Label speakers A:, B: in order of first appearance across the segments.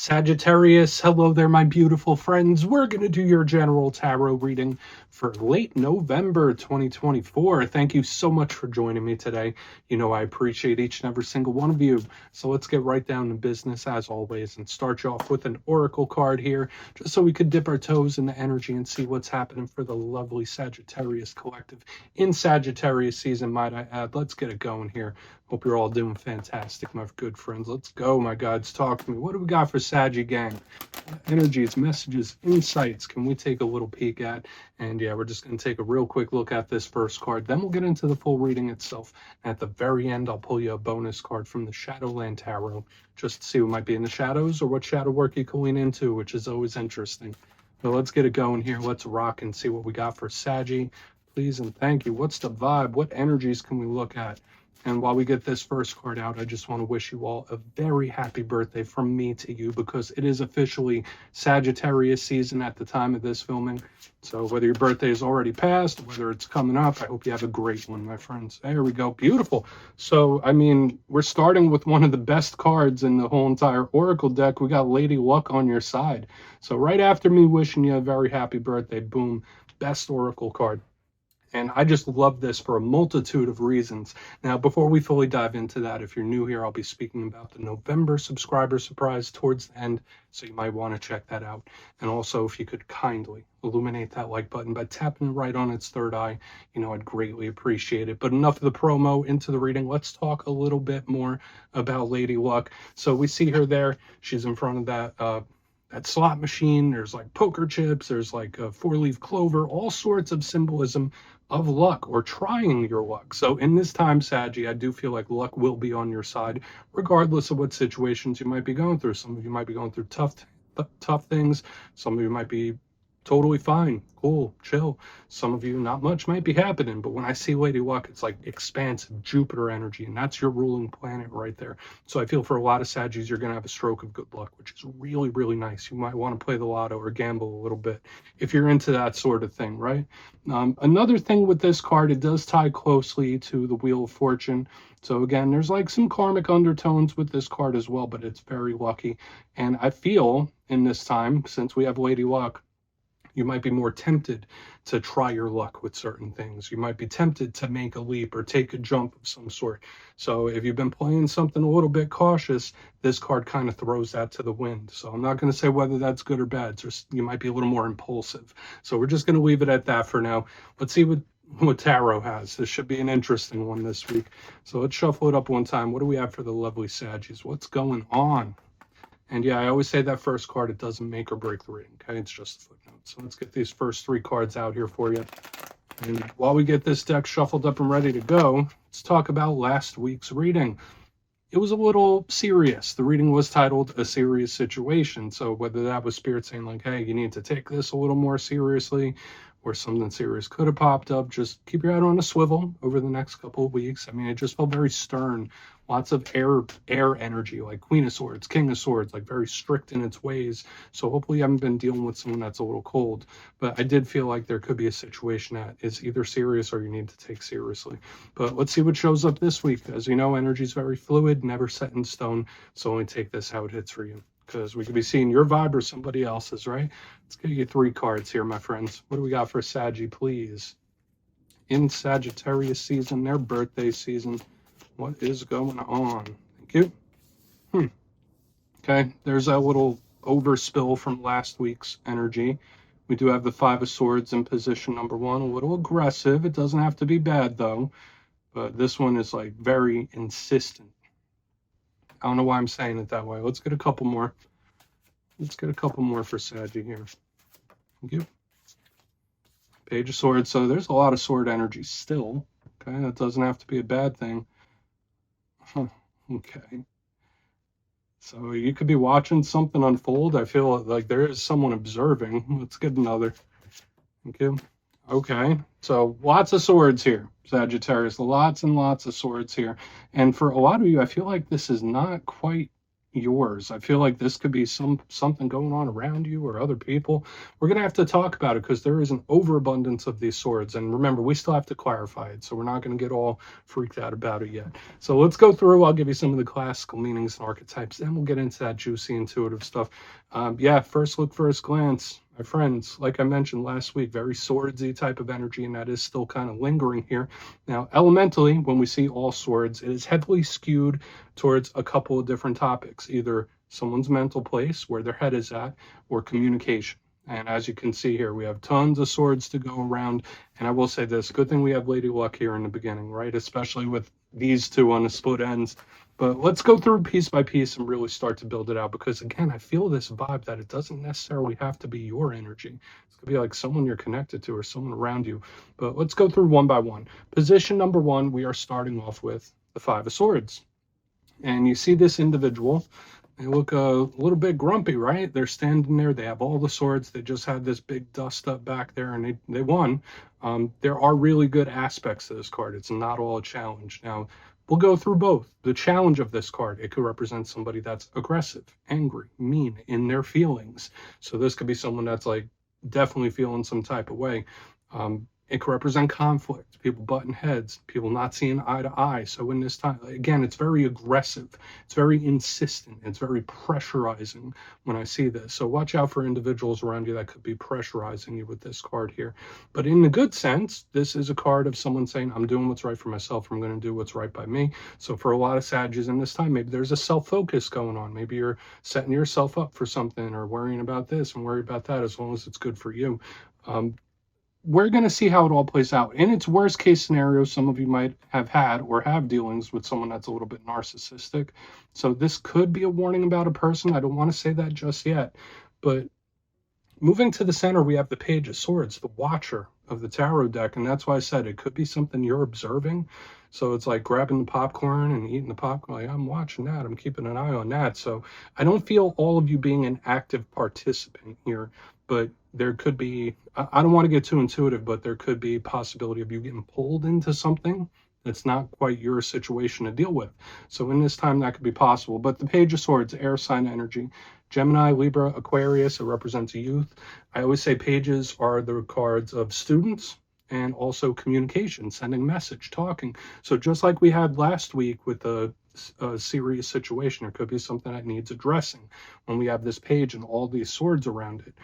A: Sagittarius, hello there, my beautiful friends. We're going to do your general tarot reading for late November 2024. Thank you so much for joining me today. You know, I appreciate each and every single one of you. So let's get right down to business as always and start you off with an oracle card here, just so we could dip our toes in the energy and see what's happening for the lovely Sagittarius collective in Sagittarius season, might I add. Let's get it going here. Hope you're all doing fantastic, my good friends. Let's go, my gods. Talk to me. What do we got for Saggy gang? Energies, messages, insights can we take a little peek at? And yeah, we're just going to take a real quick look at this first card. Then we'll get into the full reading itself. At the very end, I'll pull you a bonus card from the Shadowland Tarot, just to see what might be in the shadows or what shadow work you can lean into, which is always interesting. So let's get it going here. Let's rock and see what we got for Saggy. Please and thank you. What's the vibe? What energies can we look at? And while we get this first card out, I just want to wish you all a very happy birthday from me to you, because it is officially Sagittarius season at the time of this filming. So whether your birthday is already passed, whether it's coming up, I hope you have a great one, my friends. There we go. Beautiful. So, I mean, we're starting with one of the best cards in the whole entire Oracle deck. We got Lady Luck on your side. So right after me wishing you a very happy birthday, boom, best Oracle card. And I just love this for a multitude of reasons. Now, before we fully dive into that, if you're new here, I'll be speaking about the November subscriber surprise towards the end, so you might want to check that out. And also, if you could kindly illuminate that like button by tapping right on its third eye, you know, I'd greatly appreciate it. But enough of the promo, into the reading. Let's talk a little bit more about Lady Luck. So we see her there. She's in front of that slot machine. There's like poker chips, there's like a four-leaf clover, all sorts of symbolism of luck or trying your luck. So in this time, Saggy, I do feel like luck will be on your side, regardless of what situations you might be going through. Some of you might be going through tough things. Some of you might be totally fine, cool, chill. Some of you, not much might be happening. But when I see Lady Luck, it's like expansive Jupiter energy, and that's your ruling planet right there. So I feel for a lot of Saggies, you're going to have a stroke of good luck, which is really, really nice. You might want to play the lotto or gamble a little bit if you're into that sort of thing, right? Another thing with this card, it does tie closely to the Wheel of Fortune. So again, there's like some karmic undertones with this card as well, but it's very lucky. And I feel in this time, since we have Lady Luck, you might be more tempted to try your luck with certain things. You might be tempted to make a leap or take a jump of some sort. So if you've been playing something a little bit cautious, this card kind of throws that to the wind. So I'm not going to say whether that's good or bad. Just, you might be a little more impulsive. So we're just going to leave it at that for now. Let's see what tarot has. This should be an interesting one this week. So let's shuffle it up one time. What do we have for the lovely Saggies? What's going on? And yeah, I always say that first card, it doesn't make or break the reading, okay? It's just a footnote. So let's get these first three cards out here for you. And while we get this deck shuffled up and ready to go, let's talk about last week's reading. It was a little serious. The reading was titled A Serious Situation. So whether that was Spirit saying like, hey, you need to take this a little more seriously, or something serious could have popped up, just keep your head on a swivel over the next couple of weeks. I mean, it just felt very stern. Lots of air energy, like Queen of Swords, King of Swords, like very strict in its ways. So hopefully you haven't been dealing with someone that's a little cold. But I did feel like there could be a situation that is either serious or you need to take seriously. But let's see what shows up this week. As you know, energy is very fluid, never set in stone. So only take this how it hits for you, because we could be seeing your vibe or somebody else's, right? Let's get you three cards here, my friends. What do we got for Saggy, please? In Sagittarius season, their birthday season. What is going on? Thank you. Okay, there's that little overspill from last week's energy. We do have the Five of Swords in position number one. A little aggressive. It doesn't have to be bad, though. But this one is like very insistent. I don't know why I'm saying it that way. Let's get a couple more. Let's get a couple more for Saggy here. Thank you. Page of Swords. So there's a lot of sword energy still. Okay, that doesn't have to be a bad thing. Okay. So you could be watching something unfold. I feel like there is someone observing. Let's get another. Thank you. Okay. So lots of swords here, Sagittarius. Lots and lots of swords here. And for a lot of you, I feel like this is not quite, yours. I feel like this could be something going on around you or other people. We're going to have to talk about it because there is an overabundance of these swords. And remember, we still have to clarify it, so we're not going to get all freaked out about it yet. So let's go through. I'll give you some of the classical meanings and archetypes, then we'll get into that juicy, intuitive stuff. Yeah, first look, first glance. My friends, like I mentioned last week, very swordsy type of energy, and that is still kind of lingering here. Now, elementally, when we see all swords, it is heavily skewed towards a couple of different topics, either someone's mental place, where their head is at, or communication. And as you can see here, we have tons of swords to go around. And I will say this, good thing we have Lady Luck here in the beginning, right? Especially with these two on the split ends. But let's go through piece by piece and really start to build it out, because again, I feel this vibe that it doesn't necessarily have to be your energy. It's gonna be like someone you're connected to or someone around you. But let's go through one by one. Position number one, we are starting off with the Five of Swords. And you see this individual, they look a little bit grumpy, right? They're standing there, they have all the swords, they just had this big dust up back there, and they won. There are really good aspects to this card. It's not all a challenge. Now, we'll go through both. The challenge of this card, it could represent somebody that's aggressive, angry, mean in their feelings. So this could be someone that's like definitely feeling some type of way. It could represent conflict, people butting heads, people not seeing eye to eye. So in this time, again, it's very aggressive. It's very insistent. It's very pressurizing when I see this. So watch out for individuals around you that could be pressurizing you with this card here. But in the good sense, this is a card of someone saying, I'm doing what's right for myself. I'm going to do what's right by me. So for a lot of Saggies in this time, maybe there's a self-focus going on. Maybe you're setting yourself up for something or worrying about this and worry about that, as long as it's good for you. We're going to see how it all plays out. In its worst case scenario, some of you might have had or have dealings with someone that's a little bit narcissistic. So this could be a warning about a person. I don't want to say that just yet. But moving to the center, we have the Page of Swords, the watcher of the tarot deck. And that's why I said it could be something you're observing. So it's like grabbing the popcorn and eating the popcorn. Like, I'm watching that. I'm keeping an eye on that. So I don't feel all of you being an active participant here, but there could be, I don't want to get too intuitive, but there could be possibility of you getting pulled into something that's not quite your situation to deal with. So in this time, that could be possible. But the Page of Swords, air sign energy, Gemini, Libra, Aquarius, it represents youth. I always say pages are the cards of students and also communication, sending message, talking. So just like we had last week with a serious situation, there could be something that needs addressing when we have this page and all these swords around it.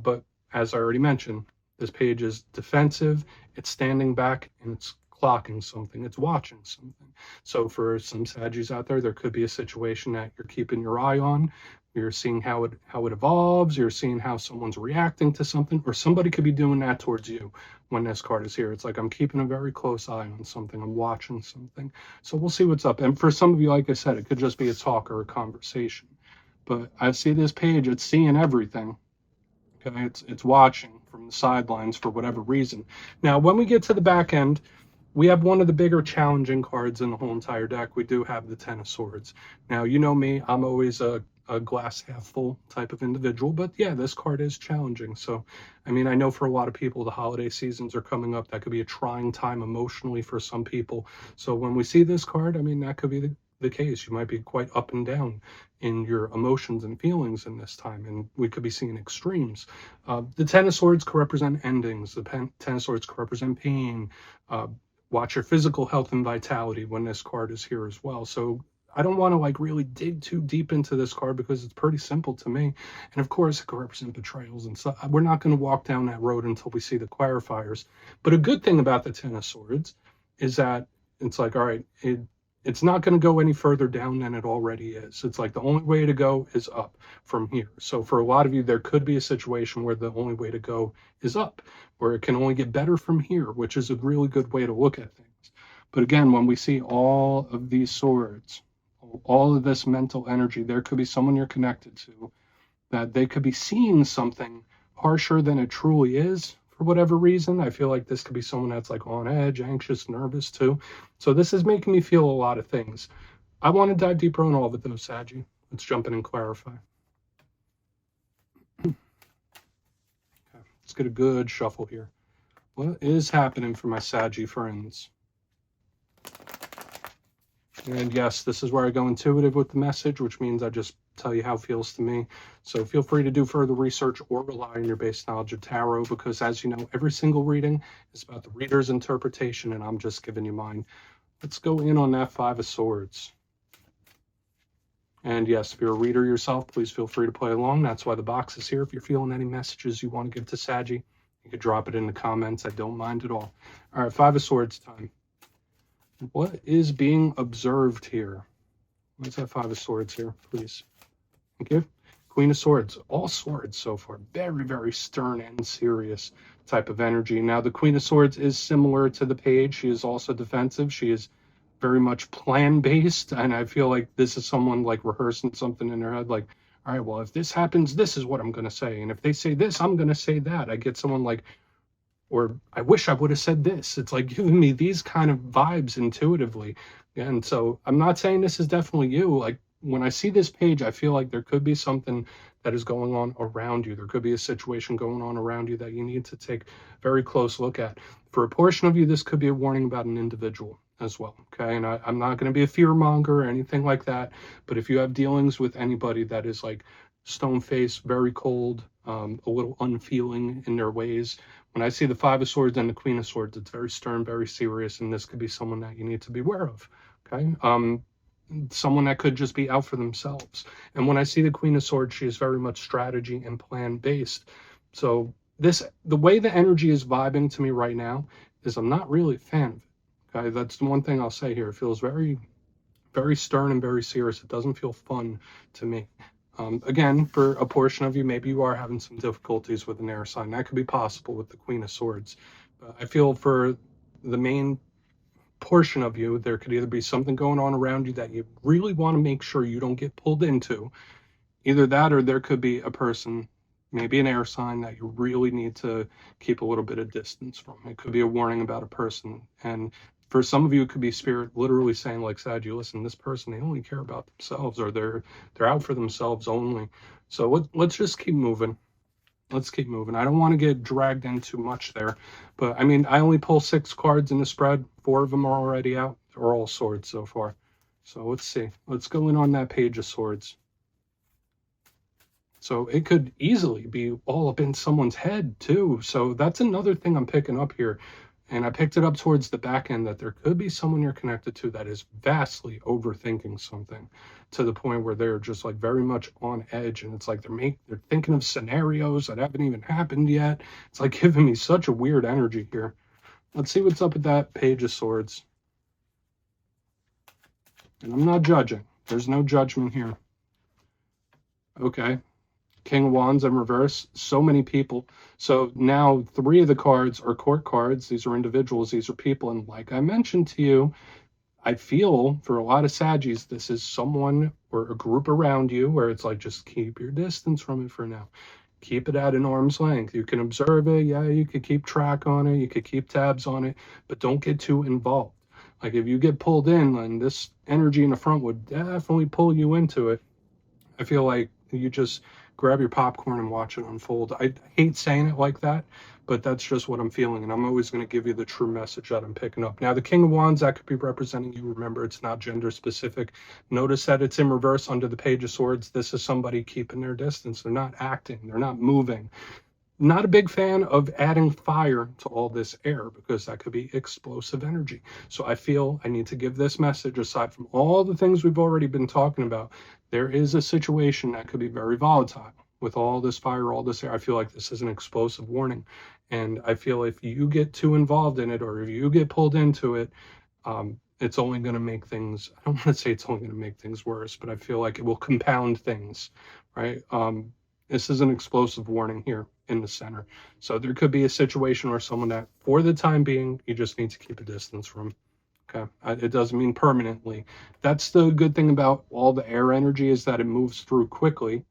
A: But as I already mentioned, this page is defensive, it's standing back, and it's clocking something, it's watching something. So for some Saggies out there, there could be a situation that you're keeping your eye on. You're seeing how it evolves, you're seeing how someone's reacting to something, or somebody could be doing that towards you when this card is here. It's like I'm keeping a very close eye on something, I'm watching something. So we'll see what's up. And for some of you, like I said, it could just be a talk or a conversation. But I see this page, it's seeing everything. Okay, it's watching from the sidelines for whatever reason. Now, when we get to the back end, we have one of the bigger challenging cards in the whole entire deck. We do have the Ten of Swords. Now, you know me, I'm always a glass half full type of individual, but yeah, this card is challenging. So, I mean, I know for a lot of people, the holiday seasons are coming up. That could be a trying time emotionally for some people. So when we see this card, I mean, that could be the case. You might be quite up and down in your emotions and feelings in this time, and we could be seeing extremes. The Ten of Swords could represent endings. The Ten of Swords could represent pain. Watch your physical health and vitality when this card is here as well. So I don't want to like really dig too deep into this card because it's pretty simple to me. And of course, it could represent betrayals and stuff. We're not going to walk down that road until we see the clarifiers. But a good thing about the Ten of Swords is that it's like, all right, it's not going to go any further down than it already is. It's like the only way to go is up from here. So for a lot of you, there could be a situation where the only way to go is up, where it can only get better from here, which is a really good way to look at things. But again, when we see all of these swords, all of this mental energy, there could be someone you're connected to that they could be seeing something harsher than it truly is for whatever reason. I feel like this could be someone that's like on edge, anxious, nervous too. So this is making me feel a lot of things. I want to dive deeper on all of it though, Saggy. Let's jump in and clarify. Okay, let's get a good shuffle here. What is happening for my Saggy friends? And yes, this is where I go intuitive with the message, which means I just tell you how it feels to me. So feel free to do further research or rely on your base knowledge of tarot, because as you know, every single reading is about the reader's interpretation, and I'm just giving you mine. Let's go in on that Five of Swords. And yes, if you're a reader yourself, please feel free to play along. That's why the box is here. If you're feeling any messages you want to give to Saggy, you could drop it in the comments. I don't mind at all. All right, Five of Swords time. What is being observed here? What's that Five of Swords here, please? Thank you. Queen of Swords. All swords so far. Very, very stern and serious type of energy. Now, the Queen of Swords is similar to the Page. She is also defensive. She is very much plan-based, and I feel like this is someone like rehearsing something in their head, like, all right, well, if this happens, this is what I'm going to say, and if they say this, I'm going to say that. I get someone like, or I wish I would have said this. It's like giving me these kind of vibes intuitively. And so I'm not saying this is definitely you. Like when I see this page, I feel like there could be something that is going on around you. There could be a situation going on around you that you need to take a very close look at. For a portion of you, this could be a warning about an individual as well. Okay. And I'm not going to be a fear monger or anything like that. But if you have dealings with anybody that is like stone-faced, very cold, a little unfeeling in their ways, when I see the Five of Swords and the Queen of Swords, it's very stern, very serious, and this could be someone that you need to be aware of, okay? Someone that could just be out for themselves. And when I see the Queen of Swords, she is very much strategy and plan-based. So the way the energy is vibing to me right now is I'm not really a fan of it, okay? That's the one thing I'll say here. It feels very, very stern and very serious. It doesn't feel fun to me. Again, for a portion of you, maybe you are having some difficulties with an air sign. That could be possible with the Queen of Swords. But I feel for the main portion of you, there could either be something going on around you that you really want to make sure you don't get pulled into. Either that, or there could be a person, maybe an air sign, that you really need to keep a little bit of distance from. It could be a warning about a person. And for some of you, it could be spirit literally saying, like, Sag, listen, this person, they only care about themselves, or they're out for themselves only. So let's just keep moving. Let's keep moving. I don't want to get dragged in too much there. But, I mean, I only pull 6 cards in the spread. 4 of them are already out. They're all swords so far. So let's see. Let's go in on that Page of Swords. So it could easily be all up in someone's head, too. So that's another thing I'm picking up here. And I picked it up towards the back end, that there could be someone you're connected to that is vastly overthinking something to the point where they're just like very much on edge. And it's like they're thinking of scenarios that haven't even happened yet. It's like giving me such a weird energy here. Let's see what's up with that Page of Swords. And I'm not judging. There's no judgment here. Okay. King of Wands in reverse. So many people. So now 3 of the cards are court cards. These are individuals. These are people. And like I mentioned to you, I feel for a lot of Saggies, this is someone or a group around you where it's like, just keep your distance from it for now. Keep it at an arm's length. You can observe it. Yeah, you could keep track on it. You could keep tabs on it, but don't get too involved. Like if you get pulled in, and this energy in the front would definitely pull you into it, I feel like you just grab your popcorn and watch it unfold. I hate saying it like that, but that's just what I'm feeling, and I'm always going to give you the true message that I'm picking up. Now, the King of Wands, that could be representing you. Remember, it's not gender specific. Notice that it's in reverse under the Page of Swords. This is somebody keeping their distance. They're not acting. They're not moving. Not a big fan of adding fire to all this air, because that could be explosive energy. So I feel I need to give this message, aside from all the things we've already been talking about. There is a situation that could be very volatile with all this fire, all this air. I feel like this is an explosive warning. And I feel if you get too involved in it, or if you get pulled into it, it's only going to make things, I don't want to say it's only going to make things worse, but I feel like it will compound things, right? This is an explosive warning here in the center. So there could be a situation where someone that, for the time being, you just need to keep a distance from. Okay, it doesn't mean permanently. That's the good thing about all the air energy, is that it moves through quickly.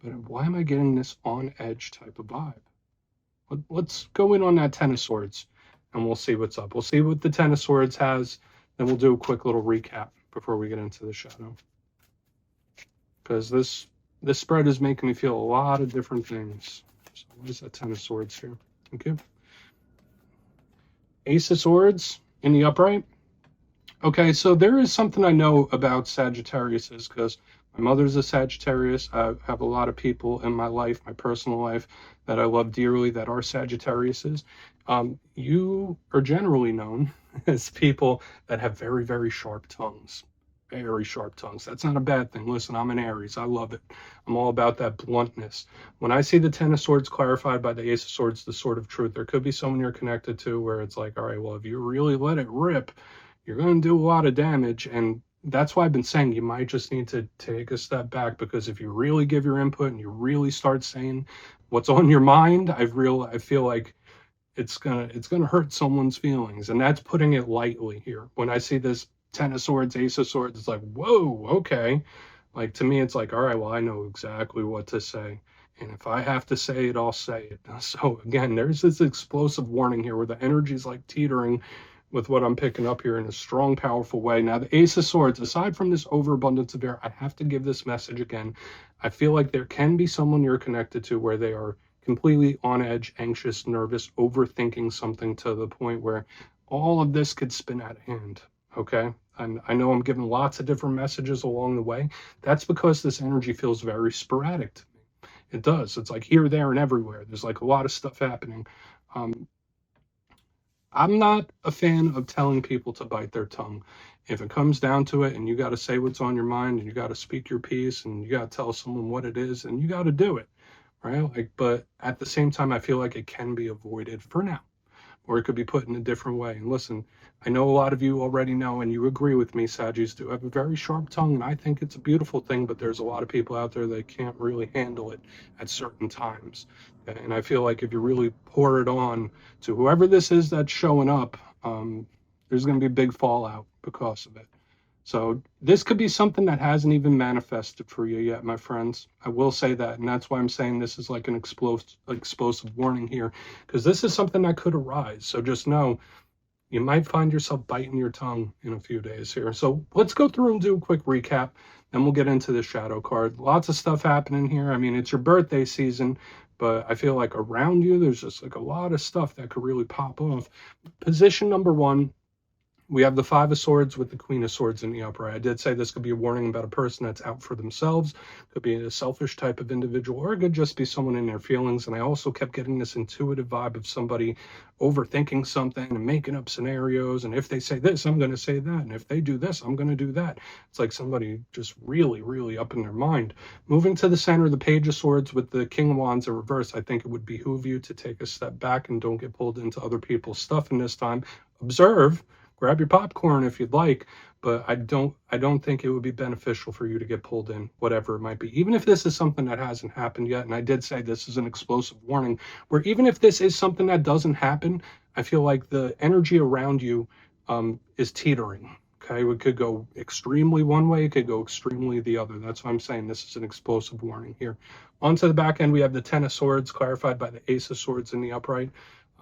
A: But why am I getting this on edge type of vibe? Let's go in on that Ten of Swords, and we'll see what's up. We'll see what the Ten of Swords has, then we'll do a quick little recap before we get into the shadow. Because this spread is making me feel a lot of different things. So what is that Ten of Swords here? Okay. Ace of Swords in the upright. Okay, so there is something I know about Sagittariuses because my mother's a Sagittarius. I have a lot of people in my life, my personal life, that I love dearly that are Sagittariuses. You are generally known as people that have very, very sharp tongues. Very sharp tongues. That's not a bad thing. Listen, I'm an Aries. I love it. I'm all about that bluntness. When I see the Ten of Swords clarified by the Ace of Swords, the Sword of Truth, there could be someone you're connected to where it's like, all right, well, if you really let it rip, you're going to do a lot of damage. And that's why I've been saying you might just need to take a step back, because if you really give your input and you really start saying what's on your mind, I feel like it's gonna hurt someone's feelings. And that's putting it lightly here. When I see this Ten of Swords, Ace of Swords, it's like, whoa, okay. Like, to me, it's like, all right, well, I know exactly what to say. And if I have to say it, I'll say it. So again, there's this explosive warning here where the energy is like teetering with what I'm picking up here in a strong, powerful way. Now, the Ace of Swords, aside from this overabundance of air, I have to give this message again. I feel like there can be someone you're connected to where they are completely on edge, anxious, nervous, overthinking something to the point where all of this could spin out of hand. Okay. And I know I'm giving lots of different messages along the way. That's because this energy feels very sporadic to me. It does. It's like here, there, and everywhere. There's like a lot of stuff happening. Um, I'm not a fan of telling people to bite their tongue. If it comes down to it and you got to say what's on your mind and you got to speak your piece and you got to tell someone what it is and you got to do it, right? Like, but at the same time, I feel like it can be avoided for now, or it could be put in a different way. And listen, I know a lot of you already know, and you agree with me, Sagis do have a very sharp tongue, and I think it's a beautiful thing, but there's a lot of people out there that can't really handle it at certain times. And I feel like if you really pour it on to whoever this is that's showing up, there's going to be a big fallout because of it. So this could be something that hasn't even manifested for you yet, my friends. I will say that, and that's why I'm saying this is like an explosive warning here, because this is something that could arise. So just know you might find yourself biting your tongue in a few days here. So let's go through and do a quick recap, then we'll get into the shadow card. Lots of stuff happening here. I mean, it's your birthday season, but I feel like around you, there's just like a lot of stuff that could really pop off. Position number one, we have the Five of Swords with the Queen of Swords in the upright. I did say this could be a warning about a person that's out for themselves. Could be a selfish type of individual, or it could just be someone in their feelings. And I also kept getting this intuitive vibe of somebody overthinking something and making up scenarios. And if they say this, I'm going to say that. And if they do this, I'm going to do that. It's like somebody just really, really up in their mind. Moving to the center, the Page of Swords with the King of Wands in reverse, I think it would behoove you to take a step back and don't get pulled into other people's stuff in this time. Observe. Grab your popcorn if you'd like, but I don't think it would be beneficial for you to get pulled in, whatever it might be. Even if this is something that hasn't happened yet, and I did say this is an explosive warning, where even if this is something that doesn't happen, I feel like the energy around you is teetering. Okay, it could go extremely one way, it could go extremely the other. That's why I'm saying this is an explosive warning here. Onto the back end, we have the Ten of Swords clarified by the Ace of Swords in the upright.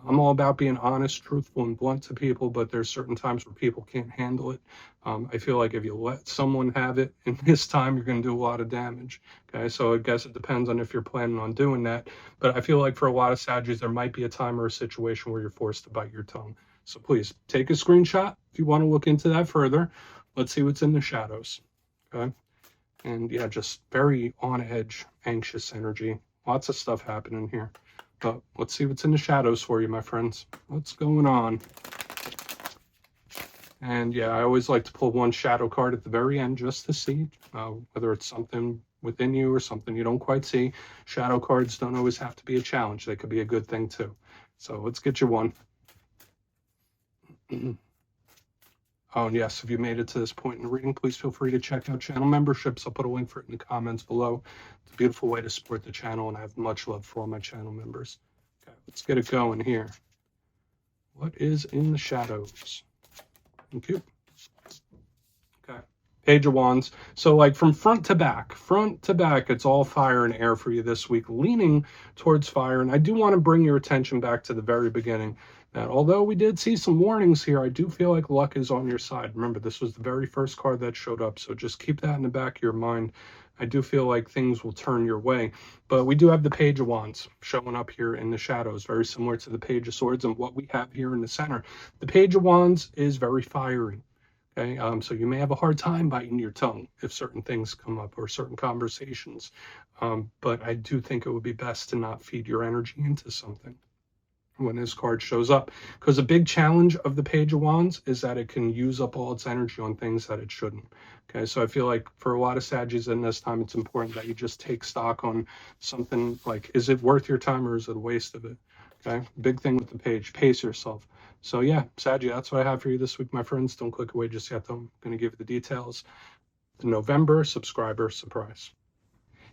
A: I'm all about being honest, truthful, and blunt to people, but there's certain times where people can't handle it. I feel like if you let someone have it in this time, you're going to do a lot of damage. Okay, so I guess it depends on if you're planning on doing that. But I feel like for a lot of Saggies, there might be a time or a situation where you're forced to bite your tongue. So please take a screenshot if you want to look into that further. Let's see what's in the shadows. Okay, and yeah, just very on edge, anxious energy. Lots of stuff happening here. But let's see what's in the shadows for you, my friends. What's going on? And yeah, I always like to pull one shadow card at the very end just to see whether it's something within you or something you don't quite see. Shadow cards don't always have to be a challenge. They could be a good thing too. So let's get you one. Oh, and yes, if you made it to this point in the reading, please feel free to check out channel memberships. I'll put a link for it in the comments below. It's a beautiful way to support the channel, and I have much love for all my channel members. Okay, let's get it going here. What is in the shadows? Thank you. Okay, Page of Wands. So like from front to back, it's all fire and air for you this week, leaning towards fire. And I do want to bring your attention back to the very beginning. That although we did see some warnings here, I do feel like luck is on your side. Remember, this was the very first card that showed up, so just keep that in the back of your mind. I do feel like things will turn your way. But we do have the Page of Wands showing up here in the shadows, very similar to the Page of Swords and what we have here in the center. The Page of Wands is very fiery. Okay, so you may have a hard time biting your tongue if certain things come up or certain conversations. But I do think it would be best to not feed your energy into something when this card shows up, because a big challenge of the Page of Wands is that it can use up all its energy on things that it shouldn't. Okay, so I feel like for a lot of Saggies in this time, it's important that you just take stock on something like, is it worth your time or is it a waste of it? Okay, big thing with the page, pace yourself. So yeah, Saggy, that's what I have for you this week, my friends. Don't click away just yet, though. I'm going to give you the details. The November subscriber surprise.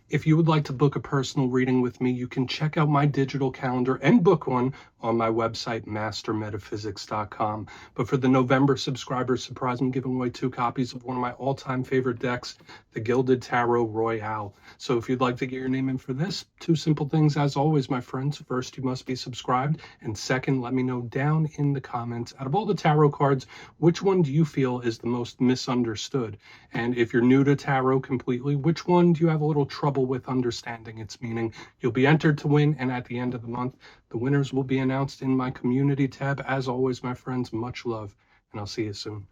A: If you would like to book a personal reading with me, you can check out my digital calendar and book one on my website, mastermetaphysics.com. But for the November subscriber surprise, I'm giving away 2 copies of one of my all-time favorite decks, the Gilded Tarot Royale. So if you'd like to get your name in for this, 2 simple things as always, my friends. First, you must be subscribed. And second, let me know down in the comments, out of all the tarot cards, which one do you feel is the most misunderstood? And if you're new to tarot completely, which one do you have a little trouble with understanding its meaning? You'll be entered to win, and at the end of the month, the winners will be announced in my community tab. As always, my friends, much love, and I'll see you soon.